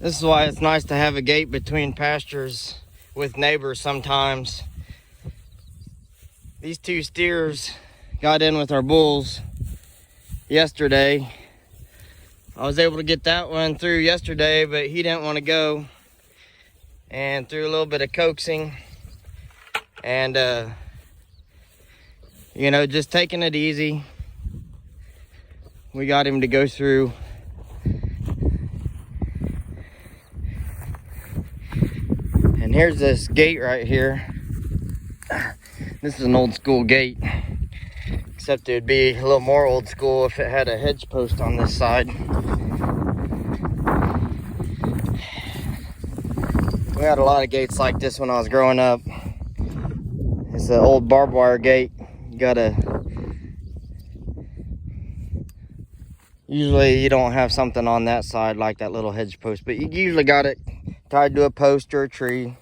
This is why it's nice to have a gate between pastures with neighbors sometimes. These two steers got in with our bulls yesterday. I was able to get that one through yesterday, but he didn't want to go. And through a little bit of coaxing and, just taking it easy, we got him to go through. And here's this gate right here. This is an old school gate, except it would be a little more old school if it had a hedge post on this side. We had a lot of gates like this when I was growing up. It's an old barbed wire gate. Usually you don't have something on that side like that little hedge post, but you usually got it tied to a post or a tree.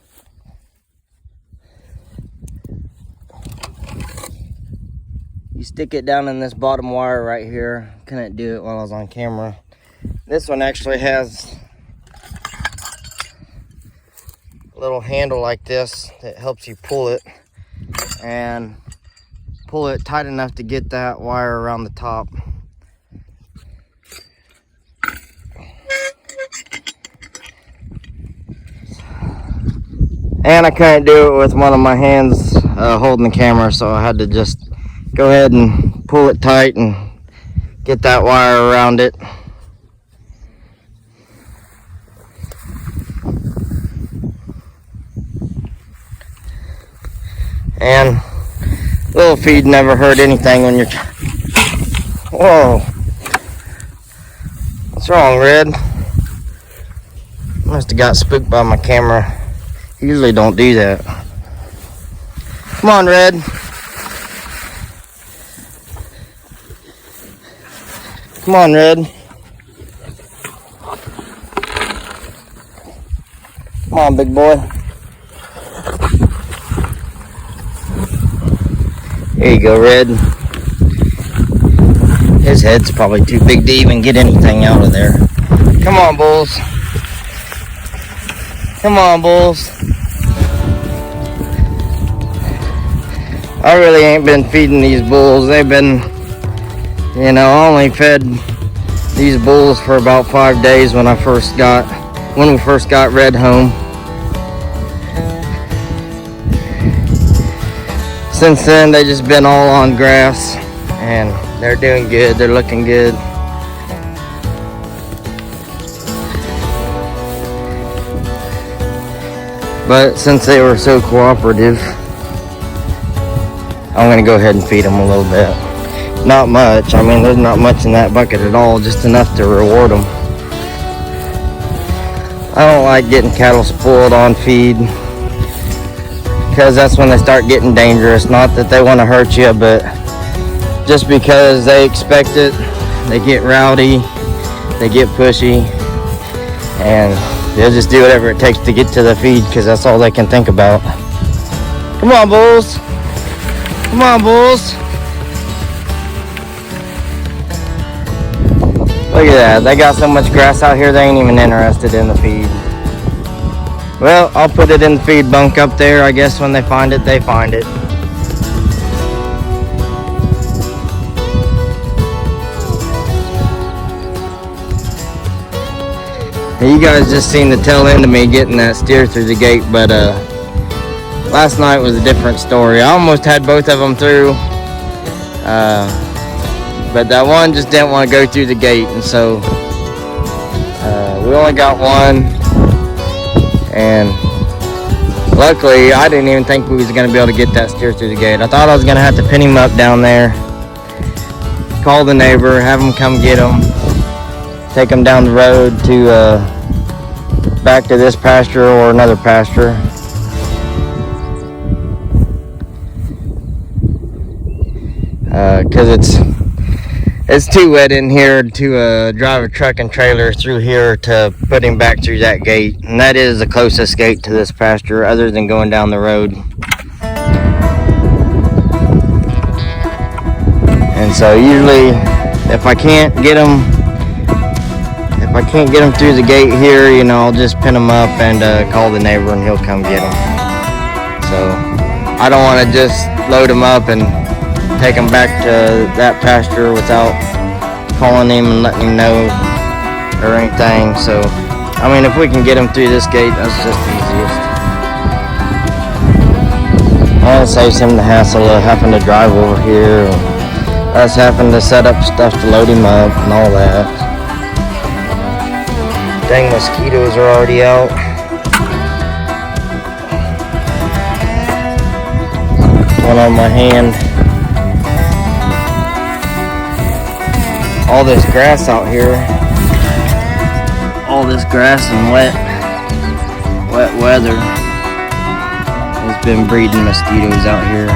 You stick it down in this bottom wire right here. Couldn't do it while I was on camera. This one actually has a little handle like this that helps you pull it and pull it tight enough to get that wire around the top. And I couldn't do it with one of my hands holding the camera, so I had to just go ahead and pull it tight and get that wire around it. And little feed never hurt anything when you're... Whoa. What's wrong, Red? Must have got spooked by my camera. Usually don't do that. Come on, Red. Come on, Red. Come on, big boy. There you go, Red. His head's probably too big to even get anything out of there. Come on, bulls. Come on, bulls. I really ain't been feeding these bulls. They've been, I only fed these bulls for about 5 days when we first got Red home. Since then, they just been all on grass, and they're doing good. They're looking good. But since they were so cooperative, I'm gonna go ahead and feed them a little bit. Not much. I mean, there's not much in that bucket at all, just enough to reward them. I don't like getting cattle spoiled on feed, because that's when they start getting dangerous. Not that they want to hurt you, but just because they expect it, they get rowdy, they get pushy, and they'll just do whatever it takes to get to the feed, because that's all they can think about. Come on, bulls. Come on, bulls. Look at that. They got so much grass out here, they ain't even interested in the feed. Well, I'll put it in the feed bunk up there. I guess when they find it, they find it. You guys just seen the tail end of me getting that steer through the gate, but last night was a different story. I almost had both of them through, but that one just didn't want to go through the gate, and so we only got one. And luckily, I didn't even think we was going to be able to get that steer through the gate. I thought I was going to have to pin him up down there, call the neighbor, have him come get him, take him down the road to back to this pasture or another pasture. Because it's too wet in here to drive a truck and trailer through here to put him back through that gate. And that is the closest gate to this pasture other than going down the road. And so usually if I can't get him I can't get them through the gate here, you know, I'll just pin them up and call the neighbor and he'll come get them. So I don't want to just load them up and take them back to that pasture without calling him and letting him know or anything. So I mean, if we can get them through this gate, that's just the easiest. And it saves him the hassle of having to drive over here, and us having to set up stuff to load him up and all that. Dang, mosquitoes are already out. One on my hand. All this grass out here. All this grass and wet weather has been breeding mosquitoes out here.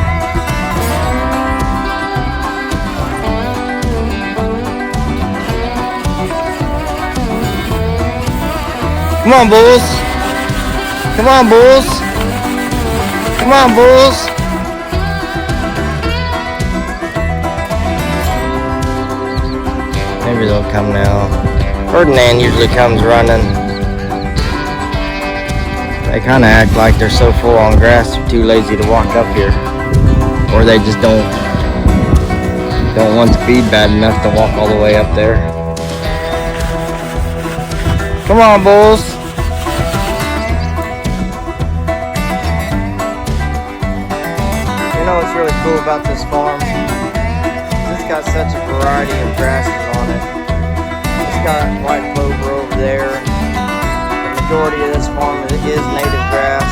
Come on, bulls. Come on, bulls. Come on, bulls. Maybe they'll come now. Ferdinand usually comes running. They kind of act like they're so full on grass they're too lazy to walk up here, or they just don't want the feed bad enough to walk all the way up there. Come on, bulls. You know what's really cool about this farm? It's got such a variety of grasses on it. It's got white clover over there. The majority of this farm is native grass.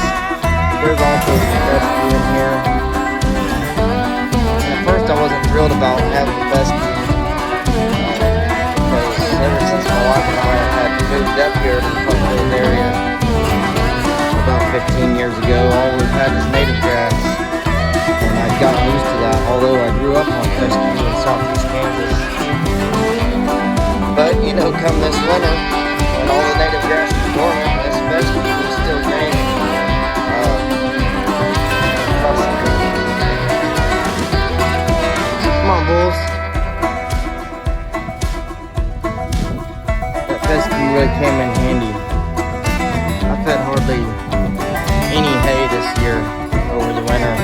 There's also some fescue in here. And at first I wasn't thrilled about having fescue, because ever since my wife and I had moved up here to the Plumfield area about 15 years ago, all we've had is native grass. And I've gotten used to that, although I grew up on fescue in southeast Kansas. But you know, come this winter, when all the native grass is dormant, this fescue is still green. Come on, bulls. That fescue really came in handy. I fed hardly any hay this year over the winter.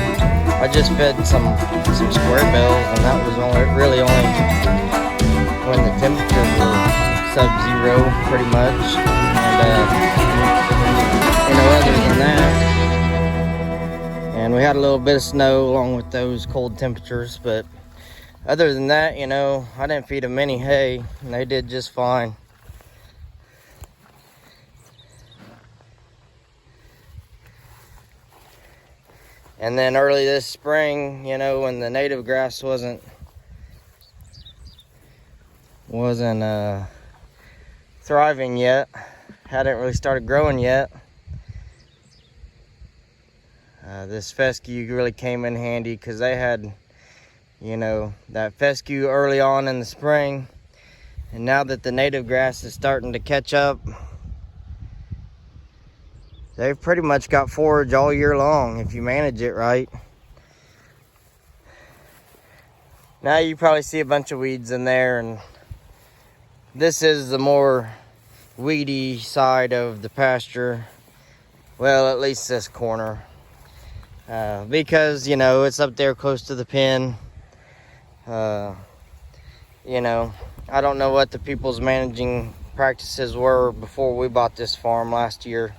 I just fed some square bills, and that was really only when the temperatures were sub-zero, pretty much. And you know, other than that, and we had a little bit of snow along with those cold temperatures, but other than that, you know, I didn't feed them any hay, and they did just fine. And then early this spring, you know, when the native grass wasn't thriving yet, hadn't really started growing yet, this fescue really came in handy, because they had, you know, that fescue early on in the spring, and now that the native grass is starting to catch up, they've pretty much got forage all year long if you manage it right. Now you probably see a bunch of weeds in there, and this is the more weedy side of the pasture. Well, at least this corner. Because, you know, it's up there close to the pen. You know, I don't know what the people's managing practices were before we bought this farm last year.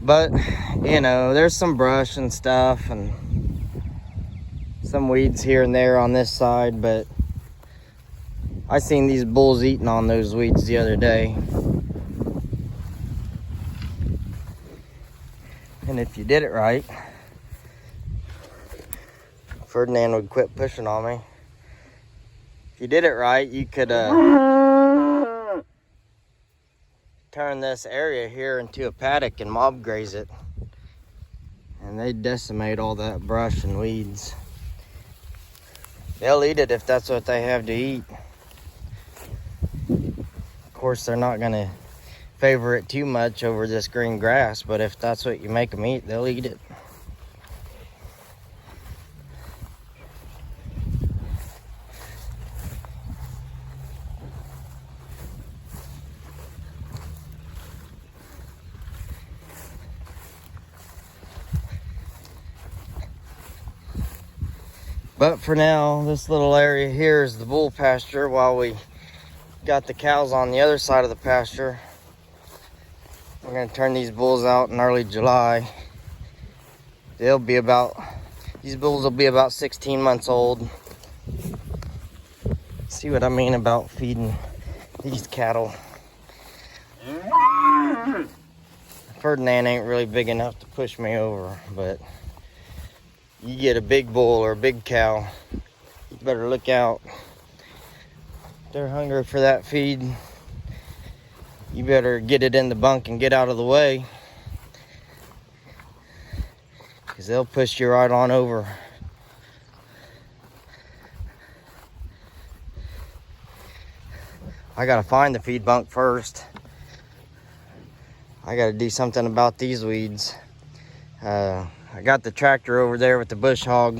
But, you know, there's some brush and stuff and some weeds here and there on this side, but I seen these bulls eating on those weeds the other day. And if you did it right, Ferdinand would quit pushing on me. If you did it right, you could turn this area here into a paddock and mob graze it, and they decimate all that brush and weeds. They'll eat it if that's what they have to eat. Of course, they're not going to favor it too much over this green grass, but if that's what you make them eat, they'll eat it. But for now, this little area here is the bull pasture while we got the cows on the other side of the pasture. We're gonna turn these bulls out in early July. These bulls will be about 16 months old. See what I mean about feeding these cattle. Ferdinand ain't really big enough to push me over, but you get a big bull or a big cow, you better look out. If they're hungry for that feed, you better get it in the bunk and get out of the way, because they'll push you right on over. I gotta find the feed bunk first. I gotta do something about these weeds. I got the tractor over there with the bush hog.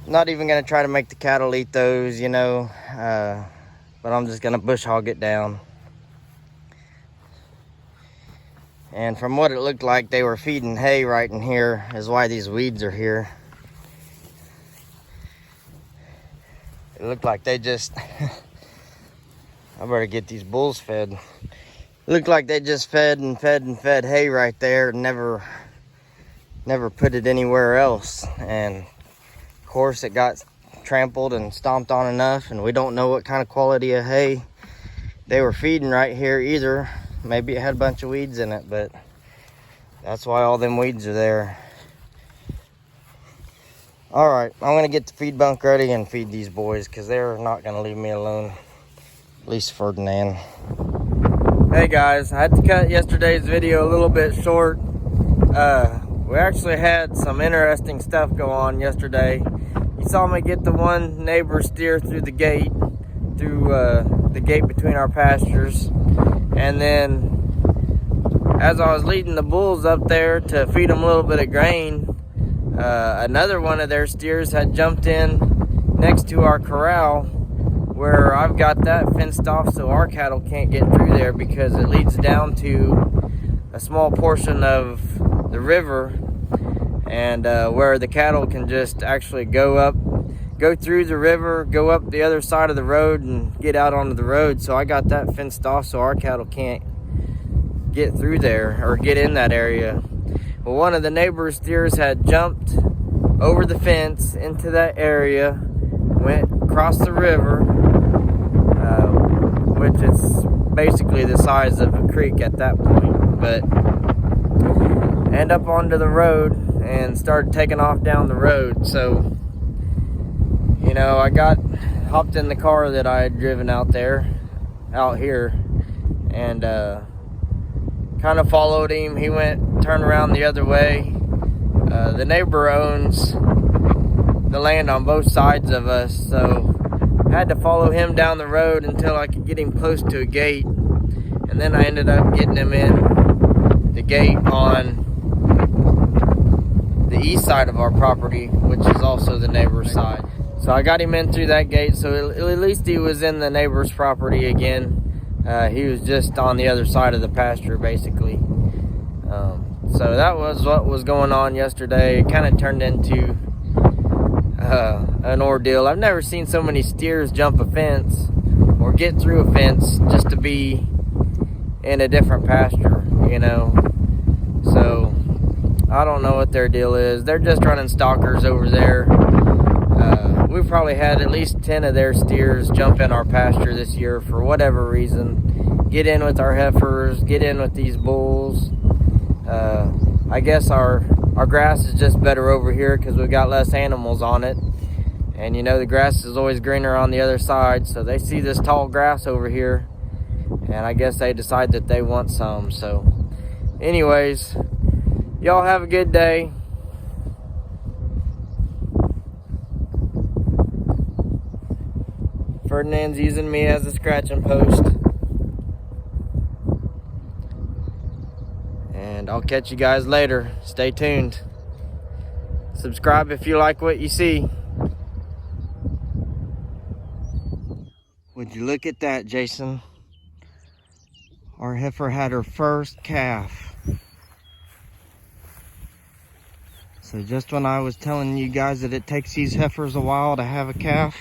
Not even gonna try to make the cattle eat those, you know, but I'm just gonna bush hog it down. And from what it looked like, they were feeding hay right in here, is why these weeds are here. It looked like they just, I better get these bulls fed. It looked like they just fed and fed and fed hay right there and never put it anywhere else. And of course it got trampled and stomped on enough, and we don't know what kind of quality of hay they were feeding right here either. Maybe it had a bunch of weeds in it, but that's why all them weeds are there. All right, I'm gonna get the feed bunk ready and feed these boys, because they're not gonna leave me alone, at least Ferdinand. Hey guys, I had to cut yesterday's video a little bit short. We actually had some interesting stuff go on yesterday. You saw me get the one neighbor steer through the gate, the gate between our pastures. And then as I was leading the bulls up there to feed them a little bit of grain, another one of their steers had jumped in next to our corral, where I've got that fenced off so our cattle can't get through there, because it leads down to a small portion of the river, and where the cattle can just actually go through the river, go up the other side of the road and get out onto the road. So I got that fenced off so our cattle can't get through there or get in that area. Well, one of the neighbor's steers had jumped over the fence into that area, went across the river, which is basically the size of a creek at that point, but end up onto the road and started taking off down the road. So, you know, I hopped in the car that I had driven out here, and kind of followed him. He turned around the other way. The neighbor owns the land on both sides of us, so I had to follow him down the road until I could get him close to a gate, and then I ended up getting him in the gate on the east side of our property, which is also the neighbor's side. So I got him in through that gate, so at least he was in the neighbor's property again. He was just on the other side of the pasture, basically. So that was what was going on yesterday. It kind of turned into an ordeal. I've never seen so many steers jump a fence or get through a fence just to be in a different pasture, you know. So I don't know what their deal is. They're just running stalkers over there. We've probably had at least 10 of their steers jump in our pasture this year for whatever reason. Get in with our heifers, get in with these bulls. I guess our grass is just better over here because we've got less animals on it. And you know, the grass is always greener on the other side, so they see this tall grass over here, and I guess they decide that they want some. So anyways, y'all have a good day. Ferdinand's using me as a scratching post. And I'll catch you guys later. Stay tuned. Subscribe if you like what you see. Would you look at that, Jason? Our heifer had her first calf. So just when I was telling you guys that it takes these heifers a while to have a calf,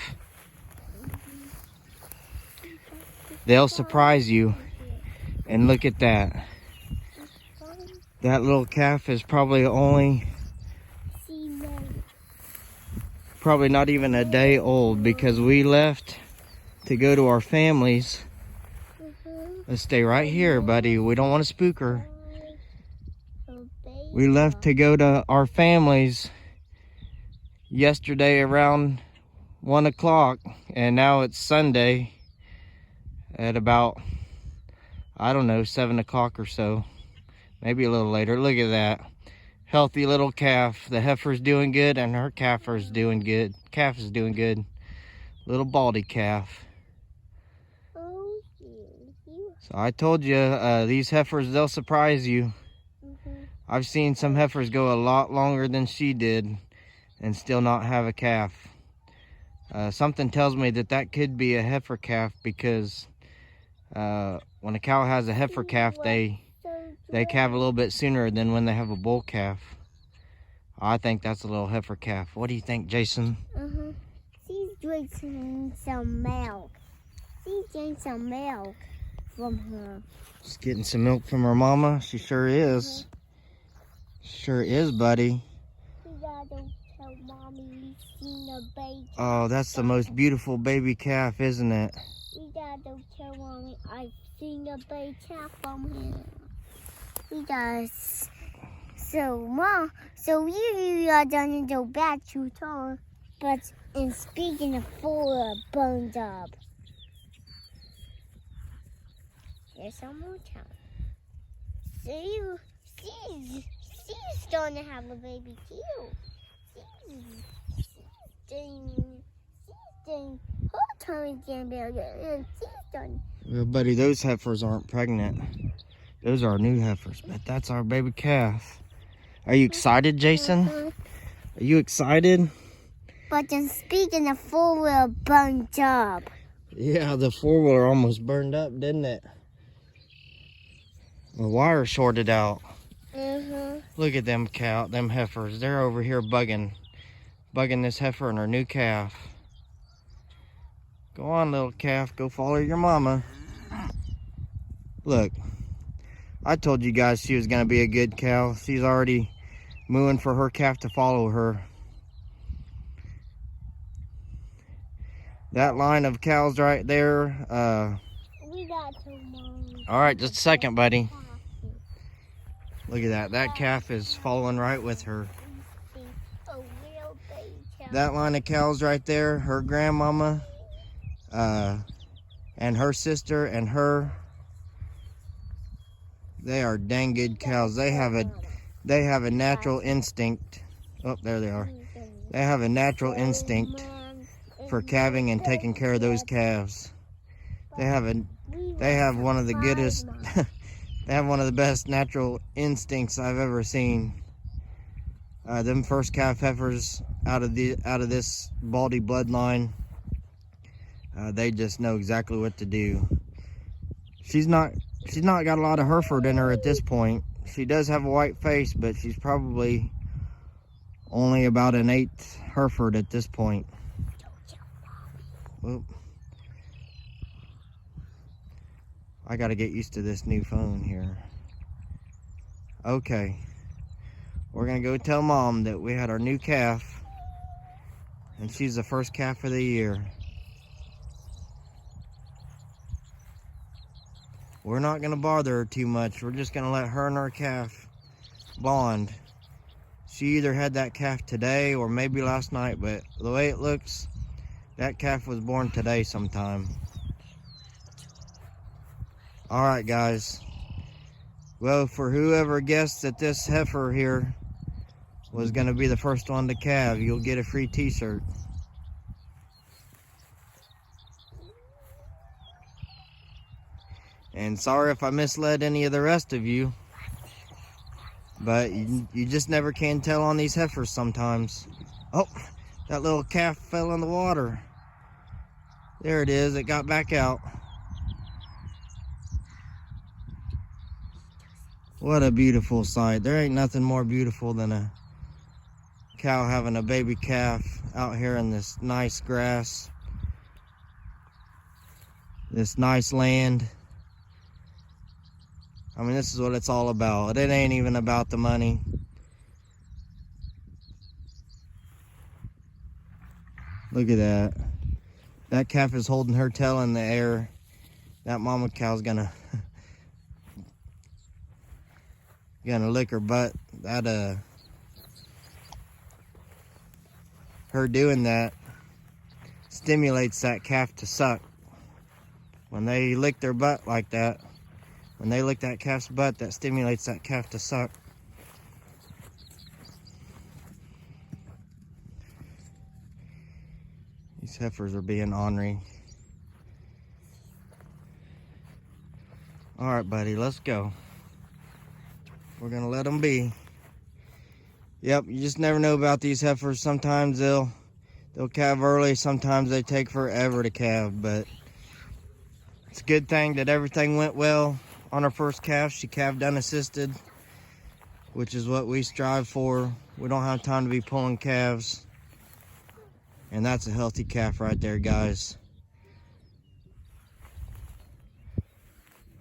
they'll surprise you. And look at that. That little calf is probably not even a day old, because we left to go to our families. Let's stay right here, buddy. We don't want to spook her. We left to go to our families yesterday around 1 o'clock, and now it's Sunday at about, I don't know, 7 o'clock or so, maybe a little later. Look at that healthy little calf. The heifer's doing good, and her calf is doing good. Calf is doing good. Little baldy calf. So I told you, these heifers, they'll surprise you. I've seen some heifers go a lot longer than she did and still not have a calf. Something tells me that that could be a heifer calf, because when a cow has a heifer calf, they calve a little bit sooner than when they have a bull calf. I think that's a little heifer calf. What do you think, Jason? She's drinking some milk. She's drinking some milk from her. She's getting some milk from her mama. She sure is. Sure is, buddy. We gotta tell Mommy we've seen a baby. Oh, that's the most beautiful baby calf, isn't it? We gotta tell Mommy I've seen a baby calf from here. We gotta. So, Mom, so you are gonna go back to her, but in speaking of full burned up. There's some more time. So she's gonna have a baby too. She's doing her turn again, and she's done. Well, buddy, those heifers aren't pregnant. Those are new heifers, but that's our baby calf. Are you excited, Jason? Are you excited? But then speaking of four-wheel burned up. Yeah, the four-wheeler almost burned up, didn't it? The wire shorted out. Look at them them heifers. They're over here bugging this heifer and her new calf. Go on, little calf. Go follow your mama. Look, I told you guys she was gonna be a good cow. She's already mooing for her calf to follow her. That line of cows right there. We got to Mom. All right, just a second, buddy. Look at that. That calf is following right with her. That line of cows right there, her grandmama, and her sister and her, they are dang good cows. They have a natural instinct. Oh, there they are. They have a natural instinct for calving and taking care of those calves. They have one of the goodest. They have one of the best natural instincts I've ever seen. Them first calf heifers out of this baldy bloodline, they just know exactly what to do. She's not got a lot of Hereford in her at this point. She does have a white face, but she's probably only about an 1/8 Hereford at this point. Whoop. I gotta get used to this new phone here. Okay. We're gonna go tell Mom that we had our new calf, and she's the first calf of the year. We're not gonna bother her too much. We're just gonna let her and our calf bond. She either had that calf today or maybe last night, but the way it looks, that calf was born today sometime. All right, guys. Well, for whoever guessed that this heifer here was going to be the first one to calve, you'll get a free t-shirt. And sorry if I misled any of the rest of you, but you just never can tell on these heifers sometimes. Oh, that little calf fell in the water. There it is. It got back out. What a beautiful sight. There ain't nothing more beautiful than cow having a baby calf out here in this nice grass, this nice land. I mean, this is what it's all about. It ain't even about the money. Look at that. That calf is holding her tail in the air. That mama cow's gonna lick her butt. That her doing that stimulates that calf to suck. When they lick their butt like that, when they lick that calf's butt, that stimulates that calf to suck. These heifers are being ornery. All right, buddy, let's go. We're gonna let them be. Yep, you just never know about these heifers. Sometimes they'll calve early. Sometimes they take forever to calve, but it's a good thing that everything went well on her first calf. She calved unassisted, which is what we strive for. We don't have time to be pulling calves. And that's a healthy calf right there, guys.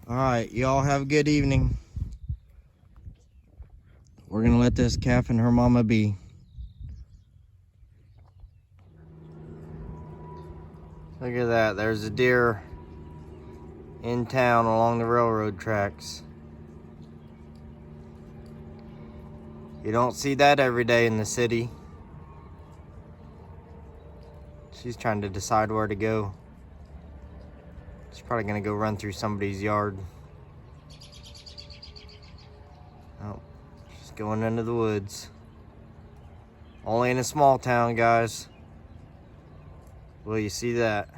All right, y'all have a good evening. We're gonna let this calf and her mama be. Look at that, there's a deer in town along the railroad tracks. You don't see that every day in the city. She's trying to decide where to go. She's probably gonna go run through somebody's yard. Oh, she's going into the woods. Only in a small town, guys. Will you see that?